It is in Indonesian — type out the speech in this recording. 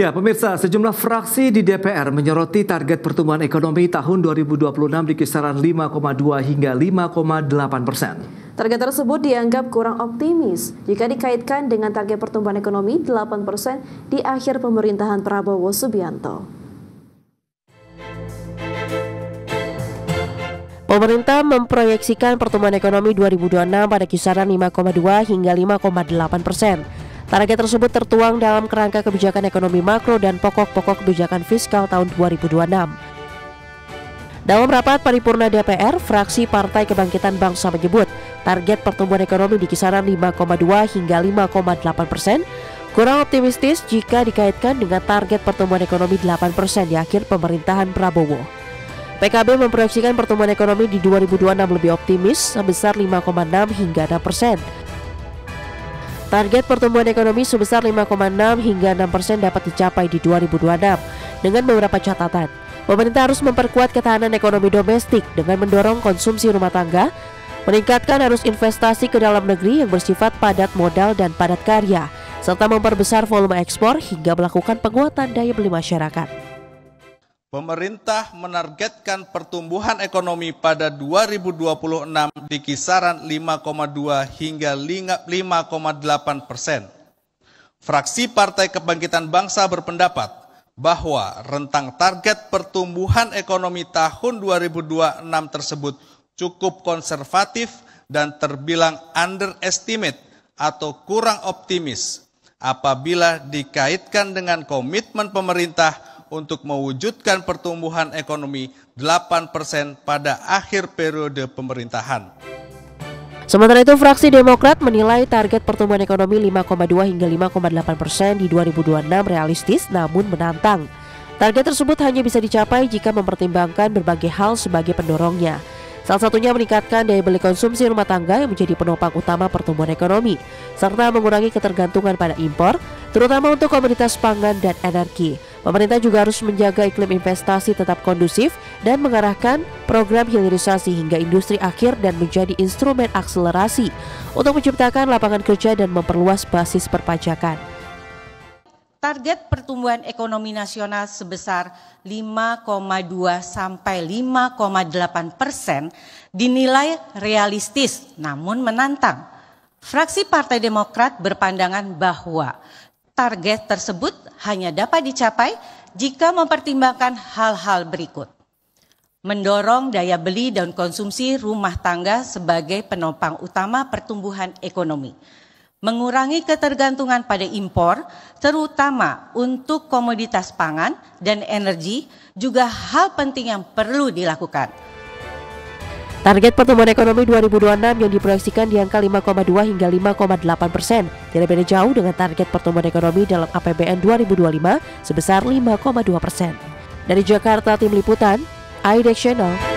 Ya, pemirsa, sejumlah fraksi di DPR menyoroti target pertumbuhan ekonomi tahun 2026 di kisaran 5,2 hingga 5,8%. Target tersebut dianggap kurang optimis jika dikaitkan dengan target pertumbuhan ekonomi 8% di akhir pemerintahan Prabowo Subianto. Pemerintah memproyeksikan pertumbuhan ekonomi 2026 pada kisaran 5,2 hingga 5,8%. Target tersebut tertuang dalam kerangka kebijakan ekonomi makro dan pokok-pokok kebijakan fiskal tahun 2026. Dalam rapat paripurna DPR, fraksi Partai Kebangkitan Bangsa menyebut target pertumbuhan ekonomi di kisaran 5,2 hingga 5,8% kurang optimistis jika dikaitkan dengan target pertumbuhan ekonomi 8% di akhir pemerintahan Prabowo. PKB memproyeksikan pertumbuhan ekonomi di 2026 lebih optimis sebesar 5,6 hingga 6%. Target pertumbuhan ekonomi sebesar 5,6 hingga 6% dapat dicapai di 2026 dengan beberapa catatan. Pemerintah harus memperkuat ketahanan ekonomi domestik dengan mendorong konsumsi rumah tangga, meningkatkan arus investasi ke dalam negeri yang bersifat padat modal dan padat karya, serta memperbesar volume ekspor hingga melakukan penguatan daya beli masyarakat. Pemerintah menargetkan pertumbuhan ekonomi pada 2026 di kisaran 5,2 hingga 5,8%. Fraksi Partai Kebangkitan Bangsa berpendapat bahwa rentang target pertumbuhan ekonomi tahun 2026 tersebut cukup konservatif dan terbilang underestimate atau kurang optimis apabila dikaitkan dengan komitmen pemerintah untuk mewujudkan pertumbuhan ekonomi 8% pada akhir periode pemerintahan. Sementara itu, fraksi Demokrat menilai target pertumbuhan ekonomi 5,2 hingga 5,8% di 2026 realistis namun menantang. Target tersebut hanya bisa dicapai jika mempertimbangkan berbagai hal sebagai pendorongnya. Salah satunya meningkatkan daya beli konsumsi rumah tangga yang menjadi penopang utama pertumbuhan ekonomi, serta mengurangi ketergantungan pada impor, terutama untuk komoditas pangan dan energi. Pemerintah juga harus menjaga iklim investasi tetap kondusif dan mengarahkan program hilirisasi hingga industri akhir dan menjadi instrumen akselerasi untuk menciptakan lapangan kerja dan memperluas basis perpajakan. Target pertumbuhan ekonomi nasional sebesar 5,2 sampai 5,8% dinilai realistis namun menantang. Fraksi Partai Demokrat berpandangan bahwa target tersebut hanya dapat dicapai jika mempertimbangkan hal-hal berikut. Mendorong daya beli dan konsumsi rumah tangga sebagai penopang utama pertumbuhan ekonomi. Mengurangi ketergantungan pada impor, terutama untuk komoditas pangan dan energi, juga hal penting yang perlu dilakukan. Target pertumbuhan ekonomi 2026 yang diproyeksikan di angka 5,2 hingga 5,8%, tidak beda jauh dengan target pertumbuhan ekonomi dalam APBN 2025 sebesar 5,2%. Dari Jakarta, Tim Liputan, IDX Channel.